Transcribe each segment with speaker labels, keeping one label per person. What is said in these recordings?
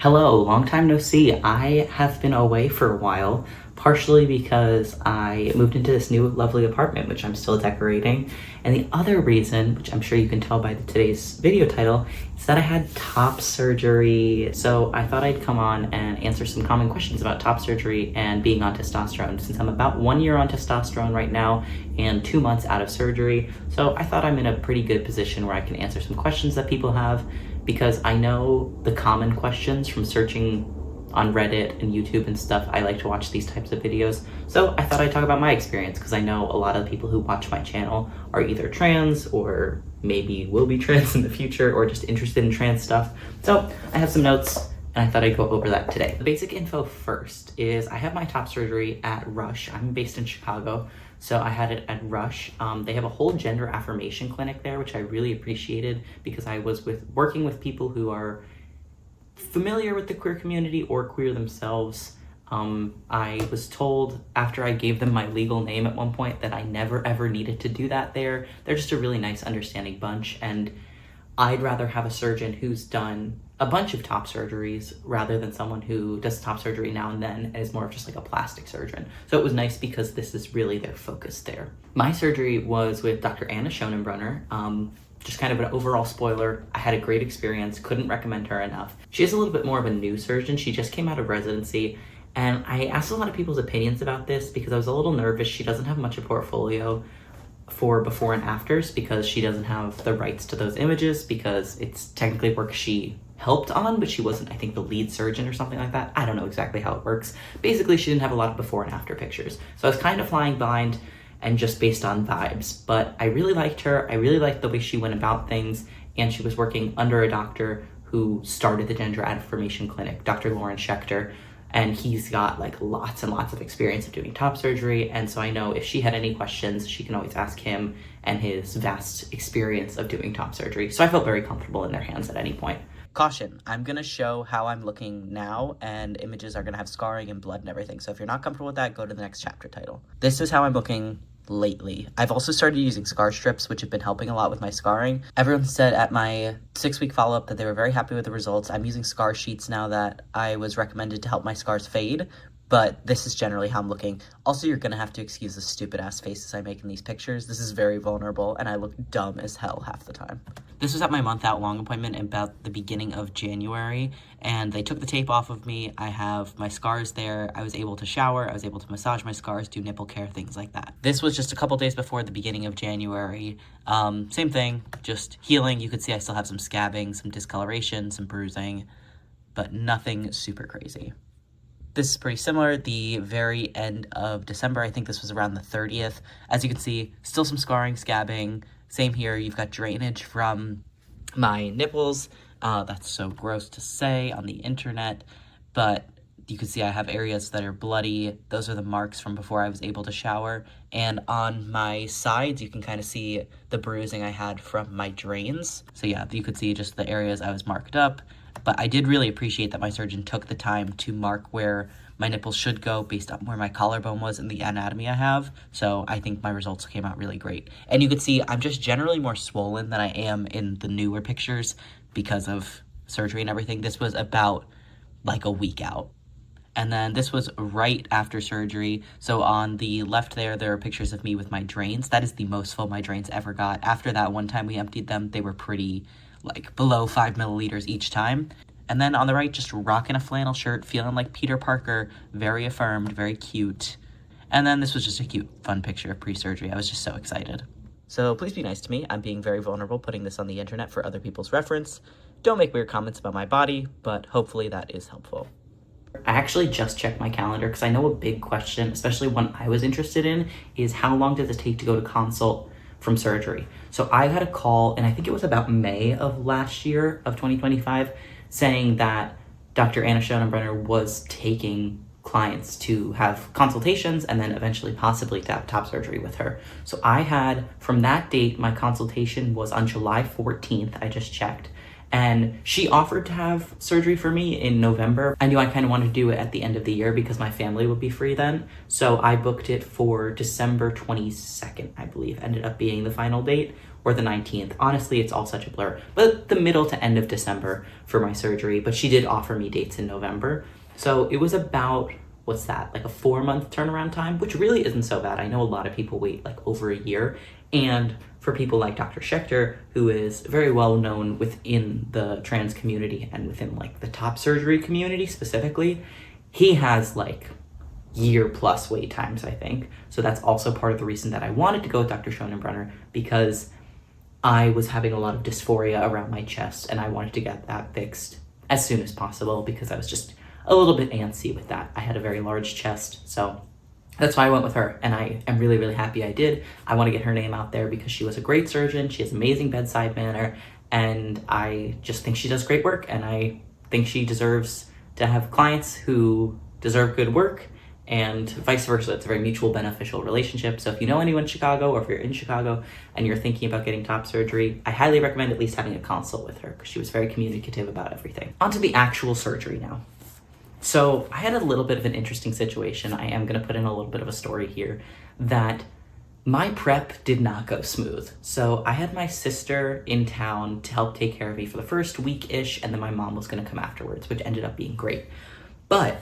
Speaker 1: Hello, long time no see. I have been away for a while, partially because I moved into this new lovely apartment, which I'm still decorating. And the other reason, which I'm sure you can tell by today's video title, is that I had top surgery. So I thought I'd come on and answer some common questions about top surgery and being on testosterone, since I'm about 1 year on testosterone right now and 2 months out of surgery. So I thought I'm in a pretty good position where I can answer some questions that people have, because I know the common questions from searching on Reddit and YouTube and stuff. I like to watch these types of videos. So I thought I'd talk about my experience, because I know a lot of the people who watch my channel are either trans or maybe will be trans in the future, or just interested in trans stuff. So I have some notes and I thought I'd go over that today. The basic info first is I had my top surgery at Rush. I'm based in Chicago, so I had it at Rush. They have a whole gender affirmation clinic there, which I really appreciated, because I was working with people who are familiar with the queer community or queer themselves. I was told after I gave them my legal name at one point that I never ever needed to do that there. They're just a really nice, understanding bunch, and I'd rather have a surgeon who's done a bunch of top surgeries rather than someone who does top surgery now and then and is more of just like a plastic surgeon. So it was nice because this is really their focus there. My surgery was with Dr. Anna Schonenbrunner. Just kind of an overall spoiler, I had a great experience, couldn't recommend her enough. She is a little bit more of a new surgeon. She just came out of residency, and I asked a lot of people's opinions about this because I was a little nervous. She doesn't have much of a portfolio for before and afters, because she doesn't have the rights to those images, because it's technically work she helped on, but she wasn't, I think, the lead surgeon or something like that. I don't know exactly how it works. Basically, she didn't have a lot of before and after pictures. So I was kind of flying blind and just based on vibes, but I really liked her. I really liked the way she went about things, and she was working under a doctor who started the gender affirmation clinic, Dr. Lauren Schechter, and he's got like lots and lots of experience of doing top surgery. And so I know if she had any questions, she can always ask him and his vast experience of doing top surgery. So I felt very comfortable in their hands at any point. Caution, I'm gonna show how I'm looking now, and images are gonna have scarring and blood and everything. So if you're not comfortable with that, go to the next chapter title. This is how I'm looking lately. I've also started using scar strips, which have been helping a lot with my scarring. Everyone said at my 6-week follow-up that they were very happy with the results. I'm using scar sheets now that I was recommended to help my scars fade, but this is generally how I'm looking. Also, you're gonna have to excuse the stupid ass faces I make in these pictures. This is very vulnerable, and I look dumb as hell half the time. This was at my month out long appointment about the beginning of January, and they took the tape off of me. I have my scars there. I was able to shower. I was able to massage my scars, do nipple care, things like that. This was just a couple days before the beginning of January. Same thing, just healing. You could see I still have some scabbing, some discoloration, some bruising, but nothing super crazy. This is pretty similar. The very end of December, I think this was around the 30th. As you can see, still some scarring, scabbing. Same here, you've got drainage from my nipples. That's so gross to say on the internet, but you can see I have areas that are bloody. Those are the marks from before I was able to shower. And on my sides, you can kind of see the bruising I had from my drains. So yeah, you could see just the areas I was marked up. But I did really appreciate that my surgeon took the time to mark where my nipples should go based on where my collarbone was and the anatomy I have. So I think my results came out really great. And you could see I'm just generally more swollen than I am in the newer pictures because of surgery and everything. This was about like a week out. And then this was right after surgery. So on the left there are pictures of me with my drains. That is the most full my drains ever got. After that one time we emptied them, they were pretty like below 5 milliliters each time. And then on the right, just rocking a flannel shirt, feeling like Peter Parker, very affirmed, very cute. And then this was just a cute, fun picture of pre-surgery. I was just so excited. So please be nice to me. I'm being very vulnerable putting this on the internet for other people's reference. Don't make weird comments about my body, but hopefully that is helpful. I actually just checked my calendar because I know a big question, especially one I was interested in, is how long does it take to go to consult from surgery? So I had a call, and I think it was about May of last year, of 2025, saying that Dr. Anna Schonenbrunner was taking clients to have consultations and then eventually possibly to have top surgery with her. So I had, from that date, my consultation was on July 14th, I just checked, And she offered to have surgery for me in November. I knew I kind of wanted to do it at the end of the year because my family would be free then. So I booked it for December 22nd, I believe, ended up being the final date, or the 19th. Honestly, it's all such a blur, but the middle to end of December for my surgery. But she did offer me dates in November. So it was about, what's that, like a 4-month turnaround time, which really isn't so bad. I know a lot of people wait like over a year. And for people like Dr. Schechter, who is very well known within the trans community and within like the top surgery community specifically, he has like year plus wait times, I think. So that's also part of the reason that I wanted to go with Dr. Schonenbrenner, because I was having a lot of dysphoria around my chest and I wanted to get that fixed as soon as possible because I was just a little bit antsy with that. I had a very large chest, so that's why I went with her, and I am really, really happy I did. I want to get her name out there because she was a great surgeon, she has amazing bedside manner, and I just think she does great work, and I think she deserves to have clients who deserve good work, and vice versa. It's a very mutual beneficial relationship. So if you know anyone in Chicago, or if you're in Chicago and you're thinking about getting top surgery, I highly recommend at least having a consult with her because she was very communicative about everything. On to the actual surgery now. So I had a little bit of an interesting situation. I am going to put in a little bit of a story here that my prep did not go smooth. So I had my sister in town to help take care of me for the first week-ish, and then my mom was going to come afterwards, which ended up being great. But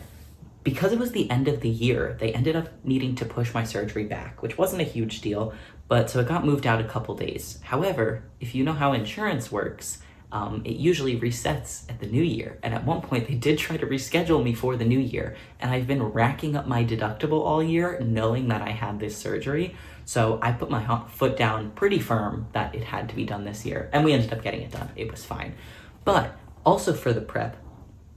Speaker 1: because it was the end of the year, they ended up needing to push my surgery back, which wasn't a huge deal, but so it got moved out a couple days. However, if you know how insurance works, it usually resets at the new year. And at one point they did try to reschedule me for the new year. And I've been racking up my deductible all year knowing that I had this surgery. So I put my foot down pretty firm that it had to be done this year. And we ended up getting it done. It was fine. But also for the prep,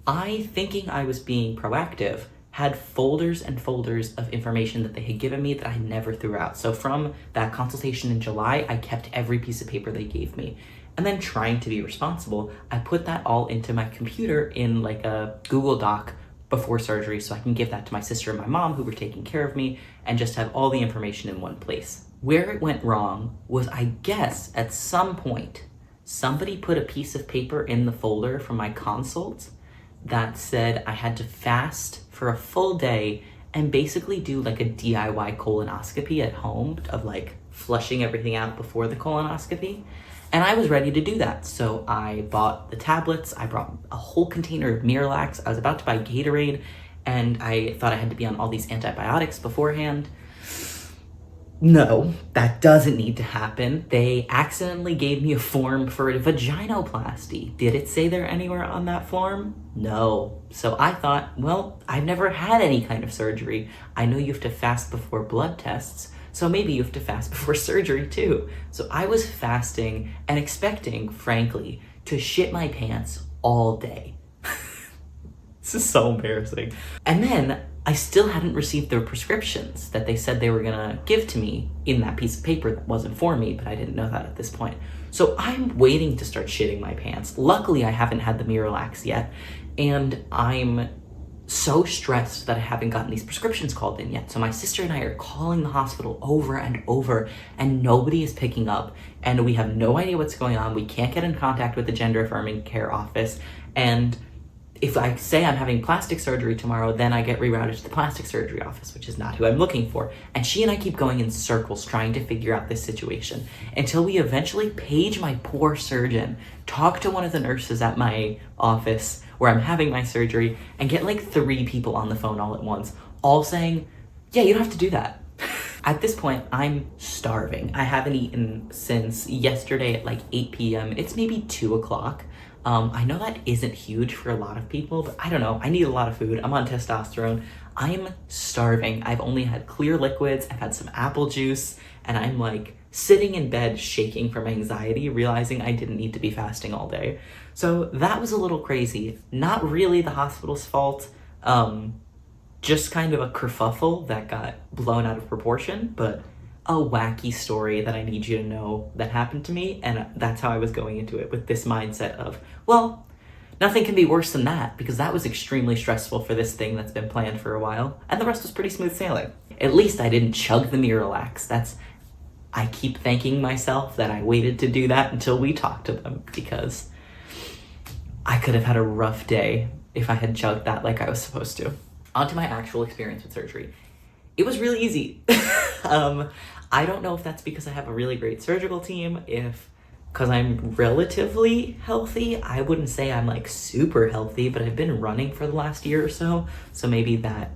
Speaker 1: I, thinking I was being proactive, had folders and folders of information that they had given me that I never threw out. So from that consultation in July, I kept every piece of paper they gave me. And then, trying to be responsible, I put that all into my computer in like a Google Doc before surgery so I can give that to my sister and my mom who were taking care of me and just have all the information in one place. Where it went wrong was, I guess, at some point, somebody put a piece of paper in the folder from my consult that said I had to fast for a full day and basically do like a DIY colonoscopy at home of like flushing everything out before the colonoscopy. And I was ready to do that. So I bought the tablets, I brought a whole container of Miralax, I was about to buy Gatorade, and I thought I had to be on all these antibiotics beforehand. No, that doesn't need to happen. They accidentally gave me a form for a vaginoplasty. Did it say there anywhere on that form? No. So I thought, well, I've never had any kind of surgery. I know you have to fast before blood tests, so maybe you have to fast before surgery too. So I was fasting and expecting, frankly, to shit my pants all day. This is so embarrassing. And then I still hadn't received the prescriptions that they said they were gonna give to me in that piece of paper that wasn't for me, but I didn't know that at this point. So I'm waiting to start shitting my pants. Luckily, I haven't had the Miralax yet, and I'm so stressed that I haven't gotten these prescriptions called in yet. So my sister and I are calling the hospital over and over, and nobody is picking up, and we have no idea what's going on. We can't get in contact with the gender affirming care office, and if I say I'm having plastic surgery tomorrow, then I get rerouted to the plastic surgery office, which is not who I'm looking for. And she and I keep going in circles trying to figure out this situation until we eventually page my poor surgeon, talk to one of the nurses at my office where I'm having my surgery, and get like 3 people on the phone all at once, all saying, yeah, you don't have to do that. At this point, I'm starving. I haven't eaten since yesterday at like 8 p.m. It's maybe 2 o'clock. I know that isn't huge for a lot of people, but I don't know. I need a lot of food. I'm on testosterone. I'm starving. I've only had clear liquids. I've had some apple juice, and I'm like sitting in bed shaking from anxiety, realizing I didn't need to be fasting all day. So that was a little crazy. Not really the hospital's fault. Just kind of a kerfuffle that got blown out of proportion, but a wacky story that I need you to know that happened to me, and that's how I was going into it, with this mindset of, well, nothing can be worse than that, because that was extremely stressful for this thing that's been planned for a while, and the rest was pretty smooth sailing. At least I didn't chug the Miralax. I keep thanking myself that I waited to do that until we talked to them, because I could have had a rough day if I had chugged that like I was supposed to. On to my actual experience with surgery. It was really easy. I don't know if that's because I have a really great surgical team, because I'm relatively healthy. I wouldn't say I'm like super healthy, but I've been running for the last year or so. So maybe that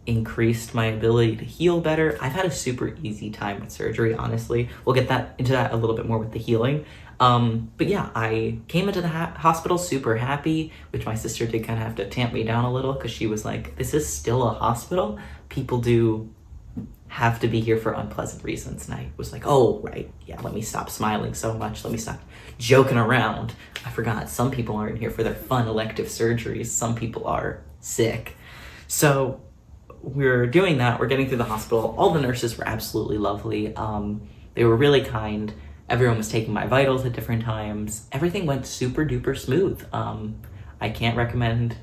Speaker 1: increased my ability to heal better. I've had a super easy time with surgery, honestly. We'll get into that a little bit more with the healing. But yeah, I came into the hospital super happy, which my sister did kind of have to tamp me down a little because she was like, this is still a hospital. People do have to be here for unpleasant reasons. And I was like, oh, right. Yeah, let me stop smiling so much. Let me stop joking around. I forgot some people aren't here for their fun elective surgeries. Some people are sick. So we're doing that. We're getting through the hospital. All the nurses were absolutely lovely. They were really kind. Everyone was taking my vitals at different times. Everything went super duper smooth. I can't recommend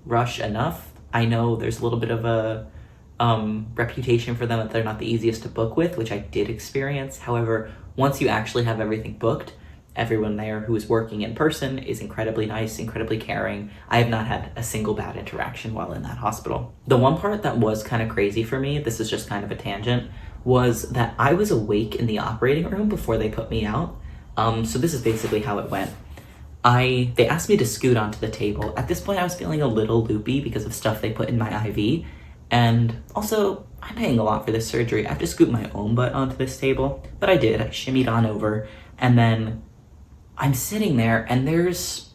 Speaker 1: Rush enough. I know there's a little bit of a reputation for them that they're not the easiest to book with, which I did experience. However, once you actually have everything booked, everyone there who is working in person is incredibly nice, incredibly caring. I have not had a single bad interaction while in that hospital. The one part that was kind of crazy for me, this is just kind of a tangent, was that I was awake in the operating room before they put me out. So this is basically how it went. They asked me to scoot onto the table. At this point, I was feeling a little loopy because of stuff they put in my IV. And also, I'm paying a lot for this surgery. I have to scoot my own butt onto this table. But I did. I shimmied on over. And then I'm sitting there, and there's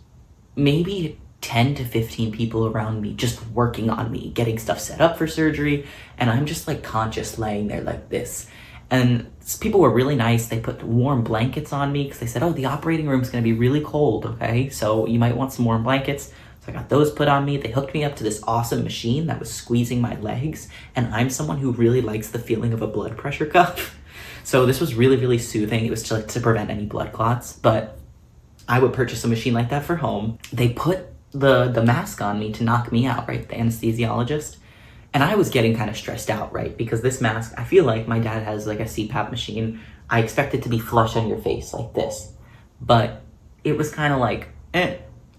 Speaker 1: maybe 10 to 15 people around me just working on me, getting stuff set up for surgery. And I'm just like conscious laying there like this. And people were really nice. They put warm blankets on me because they said, oh, the operating room's going to be really cold, okay? So you might want some warm blankets. So I got those put on me. They hooked me up to this awesome machine that was squeezing my legs. And I'm someone who really likes the feeling of a blood pressure cuff. So this was really, really soothing. It was to prevent any blood clots. But I would purchase a machine like that for home. They put the mask on me to knock me out, right? The anesthesiologist. And I was getting kind of stressed out, right? Because this mask, I feel like my dad has like a CPAP machine. I expect it to be flush on your face like this. But it was kind of like,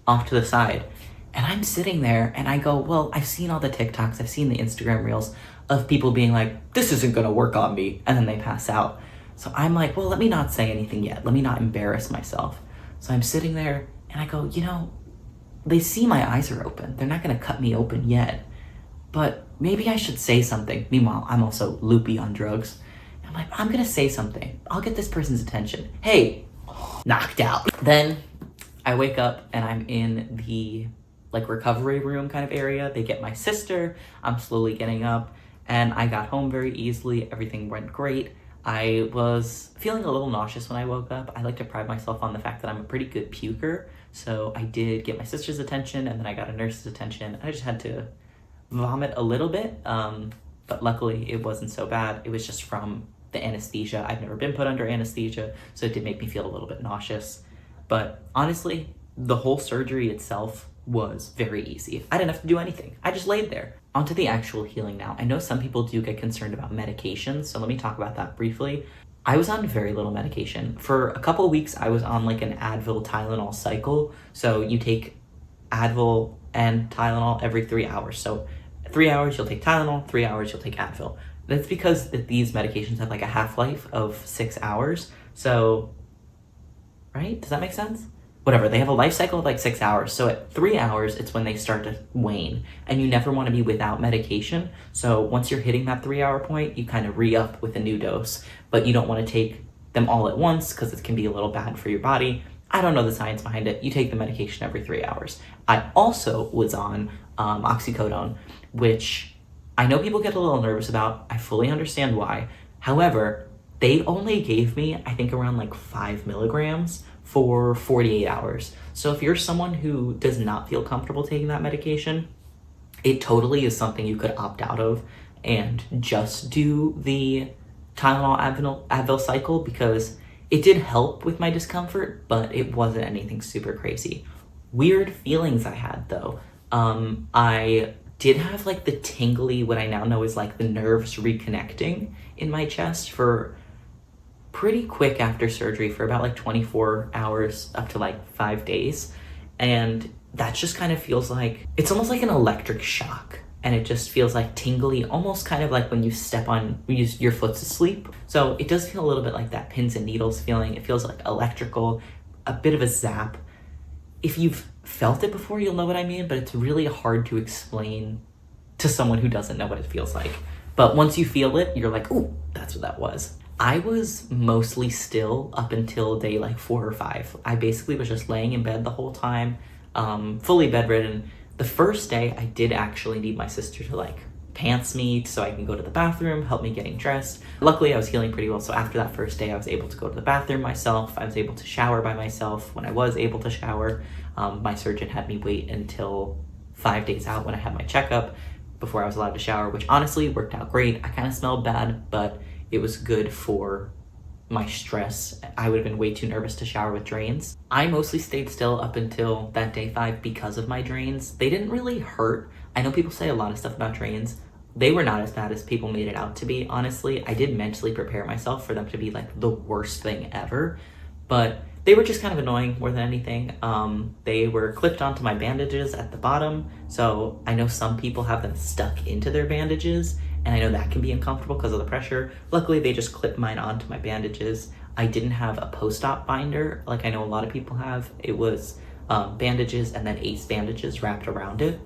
Speaker 1: off to the side. And I'm sitting there and I go, well, I've seen all the TikToks, I've seen the Instagram reels of people being like, this isn't gonna work on me. And then they pass out. So I'm like, well, let me not say anything yet. Let me not embarrass myself. So I'm sitting there and I go, they see my eyes are open. They're not gonna cut me open yet. But maybe I should say something. Meanwhile, I'm also loopy on drugs. I'm like, I'm gonna say something. I'll get this person's attention. Hey, knocked out. Then I wake up and I'm in the recovery room kind of area. They get my sister. I'm slowly getting up and I got home very easily. Everything went great. I was feeling a little nauseous when I woke up. I like to pride myself on the fact that I'm a pretty good puker. So I did get my sister's attention and then I got a nurse's attention. I just had to vomit a little bit, but luckily it wasn't so bad. It was just from the anesthesia. I've never been put under anesthesia, so it did make me feel a little bit nauseous. But honestly, the whole surgery itself was very easy. I didn't have to do anything. I just laid there. Onto the actual healing now. I know some people do get concerned about medications, so let me talk about that briefly. I was on very little medication. For a couple of weeks, I was on like an Advil Tylenol cycle. So you take Advil and Tylenol every 3 hours. So 3 hours you'll take Tylenol, 3 hours you'll take Advil. That's because these medications have like a half-life of 6 hours. So, right? Does that make sense? Whatever, they have a life cycle of like 6 hours. So at 3 hours, it's when they start to wane. And you never want to be without medication. So once you're hitting that 3 hour point, you kind of re-up with a new dose. But you don't want to take them all at once because it can be a little bad for your body. I don't know the science behind it. You take the medication every 3 hours. I also was on oxycodone, which I know people get a little nervous about. I fully understand why. However, they only gave me, I think, around like 5 milligrams for 48 hours. So if you're someone who does not feel comfortable taking that medication, it totally is something you could opt out of and just do the Tylenol Advil cycle, because it did help with my discomfort, but it wasn't anything super crazy. Weird feelings I had though. I did have like the tingly, what I now know is like the nerves reconnecting in my chest for pretty quick after surgery, for about like 24 hours up to like 5 days. And that just kind of feels like, it's almost like an electric shock. And it just feels like tingly, almost kind of like when you step on, your foot's asleep. So it does feel a little bit like that pins and needles feeling. It feels like electrical, a bit of a zap. If you've felt it before, you'll know what I mean, but it's really hard to explain to someone who doesn't know what it feels like. But once you feel it, you're like, ooh, that's what that was. I was mostly still up until day like 4 or 5. I basically was just laying in bed the whole time, fully bedridden. The first day, I did actually need my sister to like pants me so I can go to the bathroom, help me getting dressed. Luckily, I was healing pretty well, so after that first day, I was able to go to the bathroom myself. I was able to shower by myself. When I was able to shower, my surgeon had me wait until 5 days out when I had my checkup before I was allowed to shower, which honestly worked out great. I kind of smelled bad, but it was good for my stress. I would have been way too nervous to shower with drains. I mostly stayed still up until that day 5 because of my drains. They didn't really hurt. I know people say a lot of stuff about drains. They were not as bad as people made it out to be, honestly. I did mentally prepare myself for them to be like the worst thing ever, but they were just kind of annoying more than anything. They were clipped onto my bandages at the bottom, so I know some people have them stuck into their bandages, and I know that can be uncomfortable because of the pressure. Luckily, they just clipped mine onto my bandages. I didn't have a post-op binder like I know a lot of people have. It was bandages and then ACE bandages wrapped around it.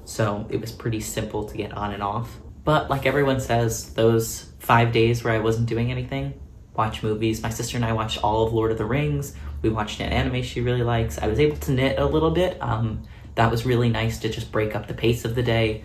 Speaker 1: So it was pretty simple to get on and off. But like everyone says, those 5 days where I wasn't doing anything, watch movies. My sister and I watched all of Lord of the Rings. We watched an anime she really likes. I was able to knit a little bit. That was really nice to just break up the pace of the day.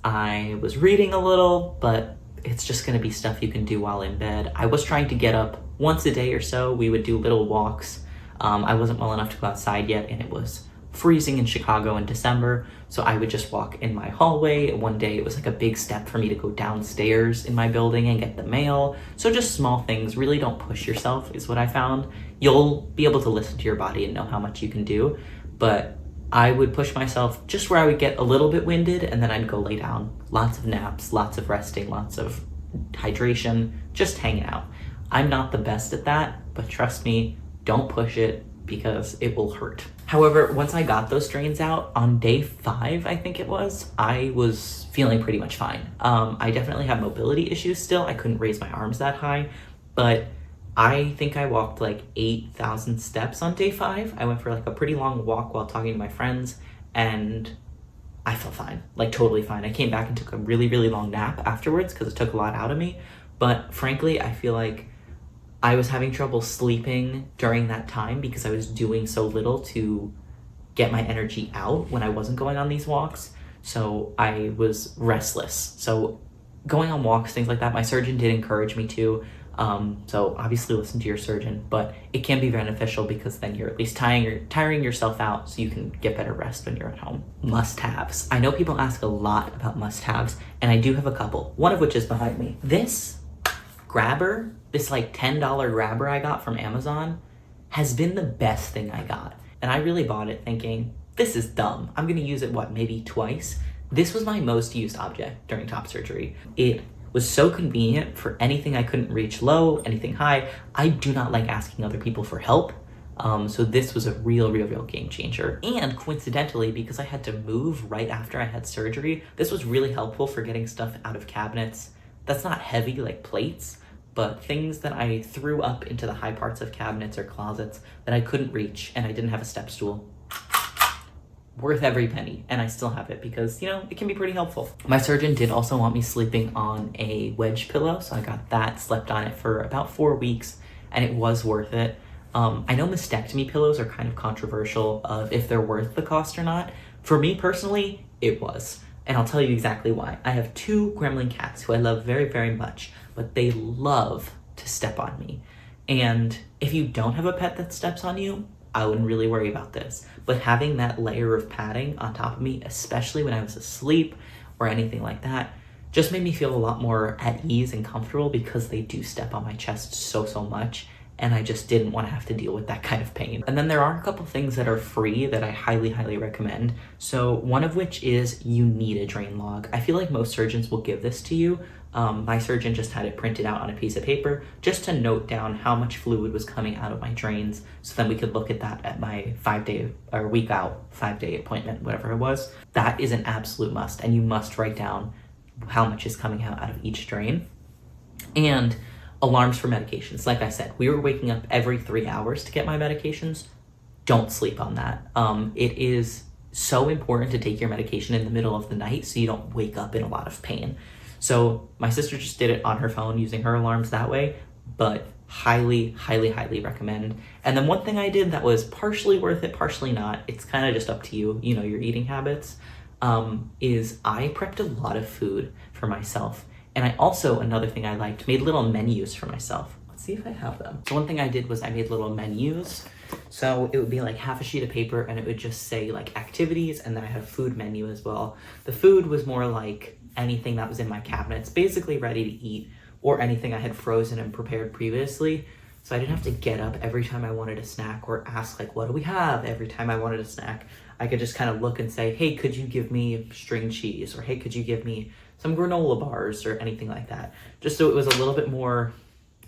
Speaker 1: I was reading a little, but it's just gonna be stuff you can do while in bed. I was trying to get up once a day or so. We would do little walks. I wasn't well enough to go outside yet, and it was freezing in Chicago in December, so I would just walk in my hallway. One day it was like a big step for me to go downstairs in my building and get the mail. So just small things. Really don't push yourself is what I found. You'll be able to listen to your body and know how much you can do, but I would push myself just where I would get a little bit winded, and then I'd go lay down. Lots of naps, lots of resting, lots of hydration, just hanging out. I'm not the best at that, but trust me, don't push it because it will hurt. However, once I got those drains out on day 5, I think it was, I was feeling pretty much fine. I definitely have mobility issues still. I couldn't raise my arms that high, but I think I walked like 8,000 steps on day 5. I went for like a pretty long walk while talking to my friends, and I felt fine, like totally fine. I came back and took a really, really long nap afterwards because it took a lot out of me. But frankly, I feel like I was having trouble sleeping during that time because I was doing so little to get my energy out when I wasn't going on these walks. So I was restless. So going on walks, things like that, my surgeon did encourage me to. So obviously listen to your surgeon, but it can be beneficial because then you're at least tiring yourself out so you can get better rest when you're at home. Must-haves. I know people ask a lot about must-haves, and I do have a couple, one of which is behind me. This grabber, this like $10 grabber I got from Amazon, has been the best thing I got. And I really bought it thinking, this is dumb. I'm gonna use it, maybe twice? This was my most used object during top surgery. It was so convenient for anything I couldn't reach low, anything high. I do not like asking other people for help. So this was a real game changer. And coincidentally, because I had to move right after I had surgery, this was really helpful for getting stuff out of cabinets that's not heavy like plates, but things that I threw up into the high parts of cabinets or closets that I couldn't reach, and I didn't have a step stool. Worth every penny, and I still have it because, it can be pretty helpful. My surgeon did also want me sleeping on a wedge pillow, so I got that, slept on it for about 4 weeks, and it was worth it. I know mastectomy pillows are kind of controversial of if they're worth the cost or not. For me personally, it was. And I'll tell you exactly why. I have 2 gremlin cats who I love very, very much, but they love to step on me. And if you don't have a pet that steps on you, I wouldn't really worry about this. But having that layer of padding on top of me, especially when I was asleep or anything like that, just made me feel a lot more at ease and comfortable because they do step on my chest so much. And I just didn't want to have to deal with that kind of pain. And then there are a couple things that are free that I highly recommend. So one of which is you need a drain log. I feel like most surgeons will give this to you, My surgeon just had it printed out on a piece of paper just to note down how much fluid was coming out of my drains, so then we could look at that at my 5-day or week out 5-day appointment, whatever it was. That is an absolute must, and you must write down how much is coming out of each drain. And alarms for medications. Like I said, we were waking up every 3 hours to get my medications. Don't sleep on that. It is so important to take your medication in the middle of the night so you don't wake up in a lot of pain. So my sister just did it on her phone using her alarms that way, but highly, highly, highly recommend. And then one thing I did that was partially worth it, partially not, it's kind of just up to you, you know, your eating habits, is I prepped a lot of food for myself. And I also, another thing I liked, made little menus for myself. Let's see if I have them. So one thing I did was I made little menus. So it would be like half a sheet of paper and it would just say like activities, and then I had a food menu as well. The food was more like anything that was in my cabinets, basically ready to eat, or anything I had frozen and prepared previously. So I didn't have to get up every time I wanted a snack or ask like, what do we have every time I wanted a snack. I could just kind of look and say, hey, could you give me string cheese? Or hey, could you give me some granola bars or anything like that? Just so it was a little bit more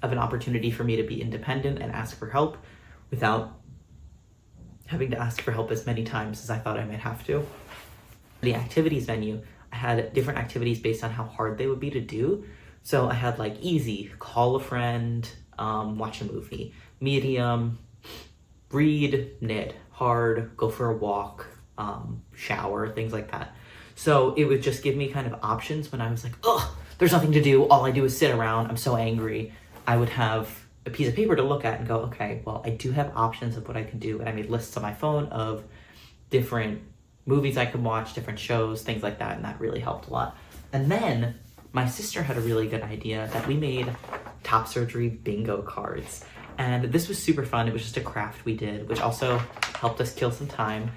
Speaker 1: of an opportunity for me to be independent and ask for help without having to ask for help as many times as I thought I might have to. The activities menu, I had different activities based on how hard they would be to do. So I had like easy, call a friend, watch a movie, medium, read, knit, hard, go for a walk, shower, things like that. So it would just give me kind of options when I was like, ugh, there's nothing to do. All I do is sit around. I'm so angry. I would have a piece of paper to look at and go, okay, well, I do have options of what I can do. And I made lists on my phone of different movies I could watch, different shows, things like that. And that really helped a lot. And then my sister had a really good idea that we made top surgery bingo cards. And this was super fun. It was just a craft we did, which also helped us kill some time.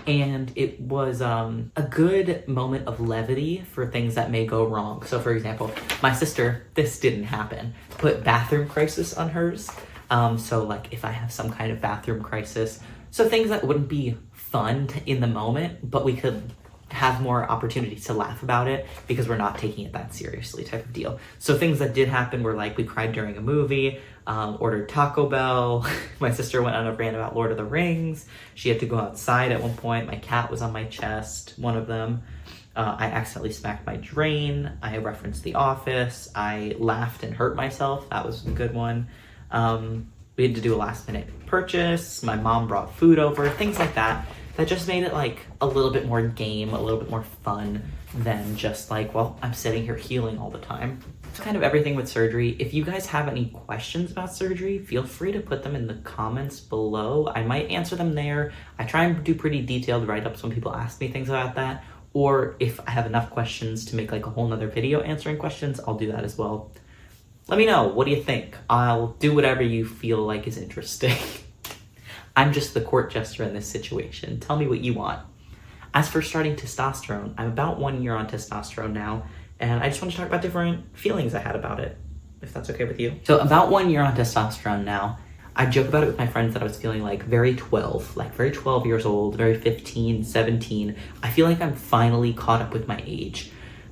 Speaker 1: And it was a good moment of levity for things that may go wrong. So for example, my sister, this didn't happen, put bathroom crisis on hers. So like if I have some kind of bathroom crisis, so things that wouldn't be fun in the moment, but we could have more opportunities to laugh about it because we're not taking it that seriously type of deal. So things that did happen were like we cried during a movie, ordered Taco Bell. My sister went on a rant about Lord of the Rings. She had to go outside at one point. My cat was on my chest, one of them. I accidentally smacked my drain. I referenced The Office. I laughed and hurt myself. That was a good one. We had to do a last minute purchase. My mom brought food over, things like that. That just made it like a little bit more game, a little bit more fun than just like, well, I'm sitting here healing all the time. It's kind of everything with surgery. If you guys have any questions about surgery, feel free to put them in the comments below. I might answer them there. I try and do pretty detailed write-ups when people ask me things about that. Or if I have enough questions to make like a whole nother video answering questions, I'll do that as well. Let me know, what do you think? I'll do whatever you feel like is interesting. I'm just the court jester in this situation. Tell me what you want. As for starting testosterone, I'm about 1 year on testosterone now, and I just want to talk about different feelings I had about it, if that's okay with you. So about 1 year on testosterone now, I joke about it with my friends that I was feeling like very 12 years old, very 15, 17. I feel like I'm finally caught up with my age.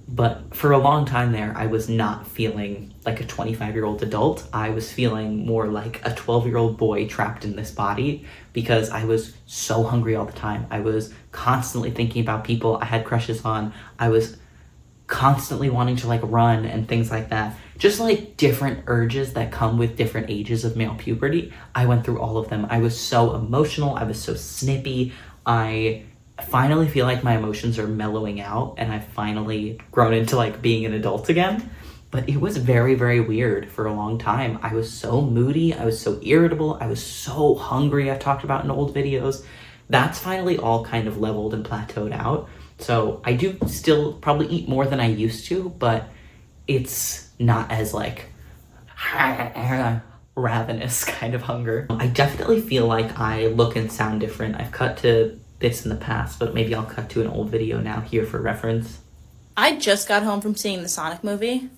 Speaker 1: But for a long time there, I was not feeling like a 25-year-old adult. I was feeling more like a 12-year-old boy trapped in this body because I was so hungry all the time. I was constantly thinking about people I had crushes on. I was constantly wanting to like run and things like that. Just like different urges that come with different ages of male puberty. I went through all of them. I was so emotional. I was so snippy. I finally feel like my emotions are mellowing out and I've finally grown into like being an adult again. But it was very, very weird for a long time. I was so moody. I was so irritable. I was so hungry. I've talked about in old videos. That's finally all kind of leveled and plateaued out. So I do still probably eat more than I used to, but it's not as like ravenous kind of hunger. I definitely feel like I look and sound different. I've cut to this in the past, but maybe I'll cut to an old video now here for reference.
Speaker 2: I just got home from seeing the Sonic movie.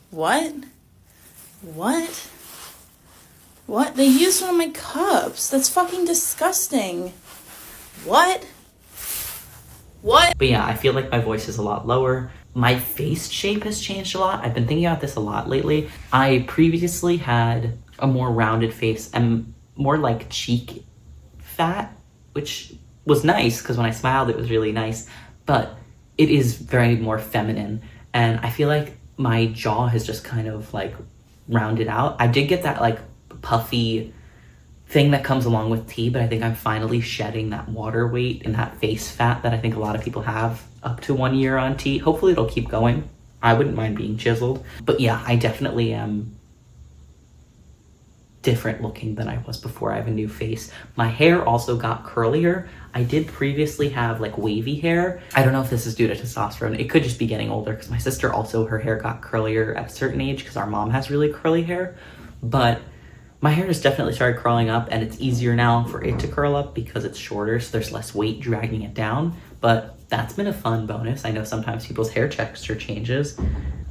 Speaker 2: What? They used one of my cups. That's fucking disgusting. What? What?
Speaker 1: But yeah, I feel like my voice is a lot lower. My face shape has changed a lot. I've been thinking about this a lot lately. I previously had a more rounded face and more like cheek fat, which was nice because when I smiled, it was really nice. But it is very more feminine. And I feel like my jaw has just kind of like rounded out. I did get that like puffy thing that comes along with tea, but I think I'm finally shedding that water weight and that face fat that I think a lot of people have up to 1 year on tea. Hopefully it'll keep going. I wouldn't mind being chiseled. But yeah, I definitely am different looking than I was before. I have a new face. My hair also got curlier. I did previously have like wavy hair. I don't know if this is due to testosterone. It could just be getting older because my sister also, her hair got curlier at a certain age because our mom has really curly hair. But my hair has definitely started curling up, and it's easier now for it to curl up because it's shorter, so there's less weight dragging it down. But that's been a fun bonus. I know sometimes people's hair texture changes.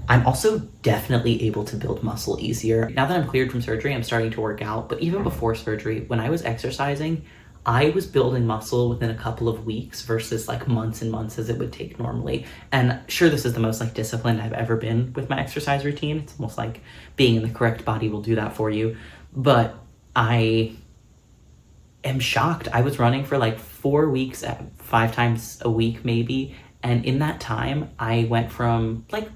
Speaker 1: I'm also definitely able to build muscle easier. Now that I'm cleared from surgery, I'm starting to work out, but even before surgery, when I was exercising, I was building muscle within a couple of weeks versus like months and months as it would take normally. And sure, this is the most like disciplined I've ever been with my exercise routine. It's almost like being in the correct body will do that for you. But I am shocked. I was running for like 4 weeks at 5 times a week maybe. And in that time, I went from like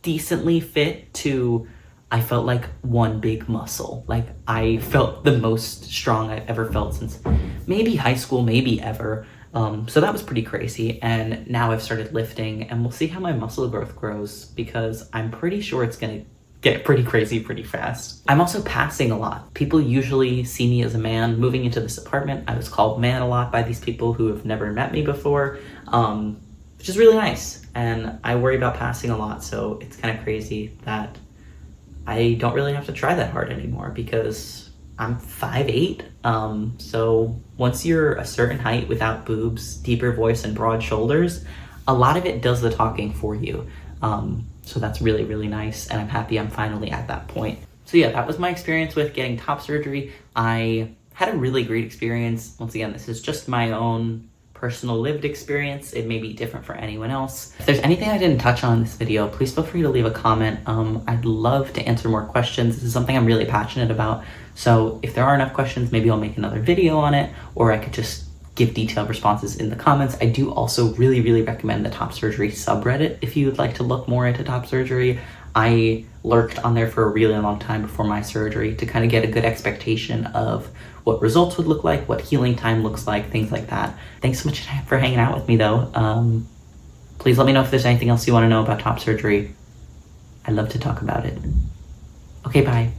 Speaker 1: decently fit to I felt like one big muscle. Like I felt the most strong I've ever felt since maybe high school, maybe ever. So that was pretty crazy. And now I've started lifting, and we'll see how my muscle growth grows because I'm pretty sure it's gonna get pretty crazy pretty fast. I'm also passing a lot. People usually see me as a man. Moving into this apartment, I was called man a lot by these people who have never met me before, which is really nice. And I worry about passing a lot, so it's kind of crazy that I don't really have to try that hard anymore because I'm 5'8". So once you're a certain height without boobs, deeper voice, and broad shoulders, a lot of it does the talking for you. So that's really, really nice, and I'm happy I'm finally at that point. So yeah, that was my experience with getting top surgery. I had a really great experience. Once again, this is just my own personal lived experience. It may be different for anyone else. If there's anything I didn't touch on in this video, please feel free to leave a comment. I'd love to answer more questions. This is something I'm really passionate about. So if there are enough questions, maybe I'll make another video on it, or I could just give detailed responses in the comments. I do also really, really recommend the top surgery subreddit if you would like to look more into top surgery. I lurked on there for a really long time before my surgery to kind of get a good expectation of what results would look like, what healing time looks like, things like that. Thanks so much for hanging out with me though. Please let me know if there's anything else you want to know about top surgery. I'd love to talk about it. Okay, bye.